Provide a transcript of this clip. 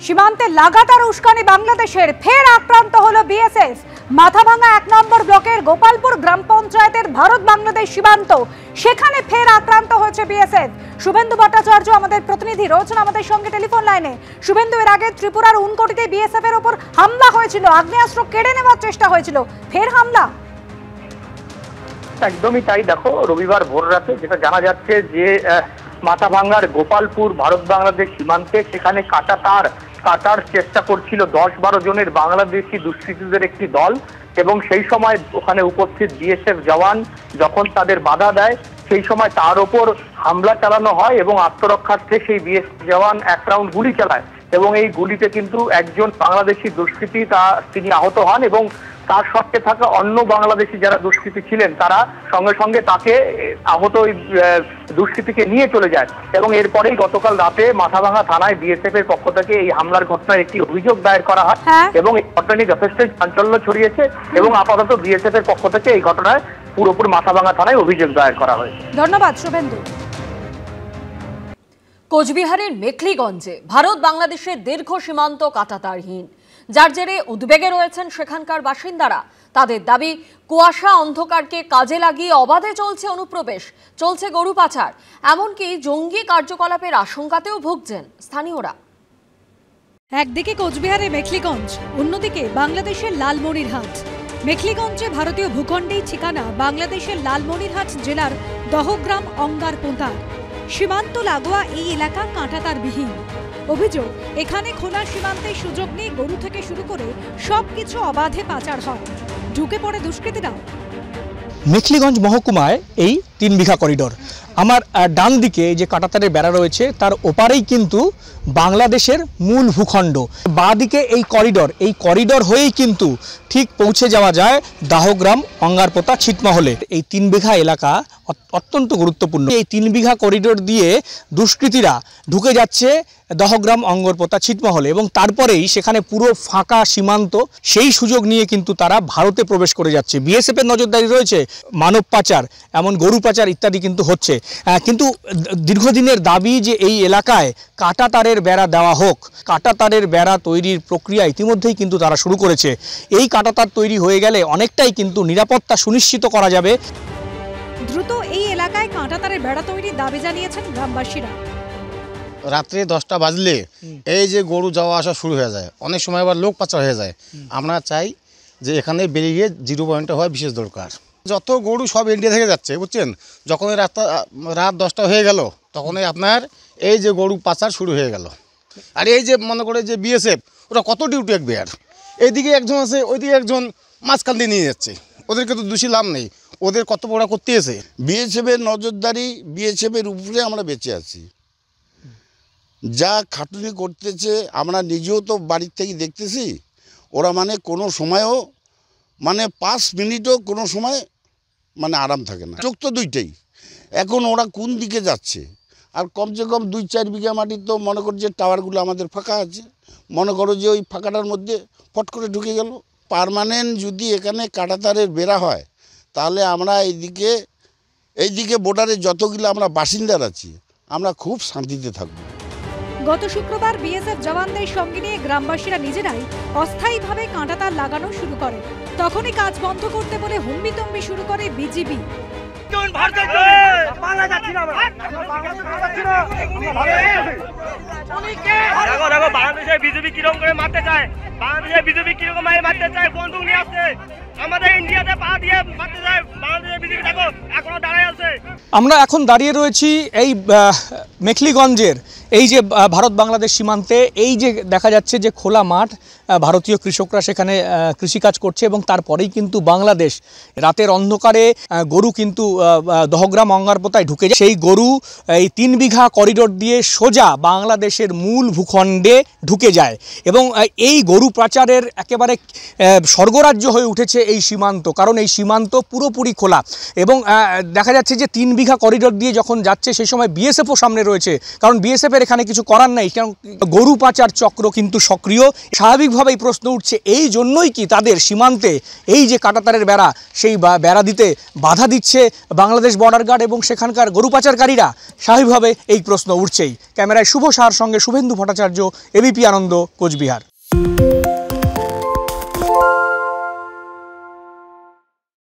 সীমান্তে লাগাতার উস্কানি বাংলাদেশের, ফের আক্রান্ত হলো বিএসএফ। মাথাভাঙা 1 নম্বর ব্লকের গোপালপুর গ্রাম পঞ্চায়েতের ভারত বাংলাদেশ সীমান্ত, সেখানে ফের আক্রান্ত হয়েছে বিএসএফ। শুভেন্দু ভট্টাচার্য আমাদের প্রতিনিধি রয়েছেন আমাদের সঙ্গে টেলিফোন লাইনে। শুভেন্দু, এর আগে ত্রিপুরার উনকোটিতে বিএসএফ এর উপর হামলা হয়েছিল, আগ্নেয়াস্ত্র কেড়ে নেওয়ার চেষ্টা হয়েছিল, ফের হামলা। একদমই তাই। দেখো, রবিবার ভোর রাতে যেটা জানা যাচ্ছে যে মাথাভাঙ্গার গোপালপুর ভারত বাংলাদেশ সীমান্তে সেখানে কাটার চেষ্টা করছিল 10-12 জনের বাংলাদেশি দুষ্কৃতীদের একটি দল, এবং সেই সময় ওখানে উপস্থিত বিএসএফ জওয়ান যখন তাদের বাধা দেয় সেই সময় তার ওপর হামলা চালানো হয় এবং আত্মরক্ষার্থে সেই বিএসএফ জওয়ান 1 রাউন্ড গুলি চালায়, এবং এই গুলিতে কিন্তু একজন বাংলাদেশি দুষ্কৃতী তিনি আহত হন, এবং তার সঙ্গে থাকা অন্য বাংলাদেশি যারা দুষ্কৃতী ছিলেন তারা সঙ্গে সঙ্গে তাকে আহত ওই দুষ্কৃতীকে নিয়ে চলে যায়। এবং এরপরেই গতকাল রাতে মাথাভাঙা থানায় বিএসএফ এর পক্ষ থেকে এই হামলার ঘটনায় একটি অভিযোগ দায়ের করা হয়, এবং এই ঘটনা নিয়ে যথেষ্ট চাঞ্চল্য ছড়িয়েছে, এবং আপাতত বিএসএফ এর পক্ষ থেকে এই ঘটনায় পুরোপুরি মাথাভাঙা থানায় অভিযোগ দায়ের করা হয়েছে। ধন্যবাদ শুভেন্দু। কোচবিহারের মেখলিগঞ্জে ভারত বাংলাদেশের দীর্ঘ সীমান্ত কাঁটাতারহীন, যার জেরে উদ্বেগে রয়েছেন সেখানকার বাসিন্দারা। তাদের দাবি, কুয়াশা অন্ধকারকে কাজে লাগিয়ে অবাধে চলছে অনুপ্রবেশ, চলছে গরু পাচার, এমনকি জঙ্গি কার্যকলাপের আশঙ্কাতেও ভুগছেন স্থানীয়রা। একদিকে কোচবিহারের মেখলিগঞ্জ, অন্যদিকে বাংলাদেশের লালমনিরহাট। মেখলিগঞ্জে ভারতীয় ভূখণ্ডেই ঠিকানা বাংলাদেশের লালমনিরহাট জেলার দহগ্রাম অঙ্গারপোঁতা। সীমান্ত লাগোয়া এই এলাকা কাঁটাতারবিহীন। অভিযোগ, এখানে খোলা সীমান্তে সুযোগ নিয়ে গরু থেকে শুরু করে সবকিছু অবাধে পাচার হয়, ঢুকে পড়ে দুষ্কৃতীরাও। মেখলিগঞ্জ মহকুমায় এই 3 বিঘা করিডোর। আমার ডান দিকে যে কাঁটাতারের বেড়া রয়েছে তার ওপারেই কিন্তু বাংলাদেশের মূল ভূখণ্ড। বাঁ দিকে এই করিডোর হয়েই কিন্তু ঠিক পৌঁছে যাওয়া যায় দাহগ্রাম অঙ্গারপোতা ছিটমহলে। এই 3 বিঘা এলাকা অত্যন্ত গুরুত্বপূর্ণ। এই 3 বিঘা করিডোর দিয়ে দুষ্কৃতীরা ঢুকে যাচ্ছে দহগ্রাম অঙ্গারপোতা ছিটমহলে, এবং তারপরেই সেখানে পুরো ফাঁকা সীমান্ত, সেই সুযোগ নিয়ে কিন্তু তারা ভারতে প্রবেশ করে যাচ্ছে। বিএসএফের নজরদারি রয়েছে, মানব পাচার, এমন গরু পাচার ইত্যাদি কিন্তু হচ্ছে। কিন্তু দীর্ঘদিনের দাবি যে এই এলাকায় কাঁটাতারের বেড়া দেওয়া হোক। কাঁটাতারের বেড়া তৈরির প্রক্রিয়া ইতিমধ্যেই কিন্তু তারা শুরু করেছে। এই কাঁটাতার তৈরি হয়ে গেলে অনেকটাই কিন্তু নিরাপত্তা সুনিশ্চিত করা যাবে। দ্রুত এই এলাকায় কাঁটাতারের বেড়া তৈরির দাবি জানিয়েছেন গ্রামবাসীরা। রাত্রে 10টা বাজলে এই যে গরু যাওয়া আসা শুরু হয়ে যায়, অনেক সময় আবার লোক পাচার হয়ে যায়। আমরা চাই যে এখানে বেরিয়ে 0 পয়েন্টে হওয়া বিশেষ দরকার। যত গরু সব ইন্ডিয়া থেকে যাচ্ছে, বুঝছেন। যখন রাত 10টা হয়ে গেল তখনই আপনার এই যে গরু পাচার শুরু হয়ে গেল। আর এই যে মনে করে যে বিএসএফ, ওরা কত ডিউটি রাখবে, আর এইদিকে একজন আছে ওইদিকে একজন মাঝখান দিয়ে নিয়ে যাচ্ছে। ওদেরকে তো দোষী লাভ নেই, ওদের কত বড় করতে এসে। বিএসএফের নজরদারি, বিএসএফের উপরে আমরা বেঁচে আছি। যা খাটুনি করতেছে আমরা নিজেও তো বাড়ির থেকে দেখতেছি। ওরা মানে কোনো সময়ও 5 মিনিটও কোনো সময় আরাম থাকে না। চোখ তো দুইটাই। এখন ওরা কোন দিকে যাচ্ছে, আর কমসে কম 2-4 বিঘা মাটি তো মনে করো যে টাওয়ারগুলো আমাদের ফাঁকা আছে, মনে করো যে ওই ফাঁকাটার মধ্যে ফট করে ঢুকে গেল। পার্মানেন্ট যদি এখানে কাঁটাতারের বেড়া হয় তাহলে আমরা এইদিকে বর্ডারে যতগুলো আমরা বাসিন্দার আছি আমরা খুব শান্তিতে থাকবো। গত শুক্রবার বিএসএফ জওয়ানদের সঙ্গে নিয়ে গ্রামবাসীরা নিজেরাই অস্থায়ীভাবে কাঁটাতার লাগানো শুরু করে। তখনই কাজ বন্ধ করতে বলে হুম্বিতম্বি শুরু করে বিজিবি। বিজেপি কিরকম করে মারতে চায়, বাংলাদেশের বিজেপি কিরকম মারতে চায়, বন্দুক নিয়ে আসছে, আমাদের ইন্ডিয়াতে পা দিয়ে মারতে চায়। বাংলাদেশের বিজেপি দেখো এখনো দাঁড়ায় আছে। আমরা এখন দাঁড়িয়ে রয়েছি এই মেখলিগঞ্জের এই যে ভারত বাংলাদেশ সীমান্তে। এই যে দেখা যাচ্ছে যে খোলা মাঠ, ভারতীয় কৃষকরা সেখানে কৃষিকাজ করছে, এবং তারপরেই কিন্তু বাংলাদেশ রাতের অন্ধকারে গরু কিন্তু দহগ্রাম অঙ্গারপোতায় ঢুকে যায়। সেই গরু এই 3 বিঘা করিডোর দিয়ে সোজা বাংলাদেশের মূল ভূখণ্ডে ঢুকে যায়, এবং এই গরু পাচারের একেবারে স্বর্গরাজ্য হয়ে উঠেছে এই সীমান্ত, কারণ এই সীমান্ত পুরোপুরি খোলা। এবং দেখা যাচ্ছে যে 3 বিঘা করিডোর দিয়ে যখন যাচ্ছে সেই সময় বিএসএফও সামনে রয়েছে, কারণ বিএসএফের বিএসএফের এখানে কিছু করার নেই, কারণ গরু পাচার চক্র কিন্তু সক্রিয়। স্বাভাবিকভাবেই প্রশ্ন উঠছে, এই জন্যই কি তাদের সীমান্তে এই যে কাঁটাতারের বেড়া, সেই বেড়া দিতে বাধা দিচ্ছে বাংলাদেশ বর্ডার গার্ড এবং সেখানকার গরু পাচারকারীরা? স্বাভাবিকভাবে এই প্রশ্ন উঠছেই। ক্যামেরায় শুভ সাহার সঙ্গে শুভেন্দু ভট্টাচার্য, এবিপি আনন্দ, কোচবিহার।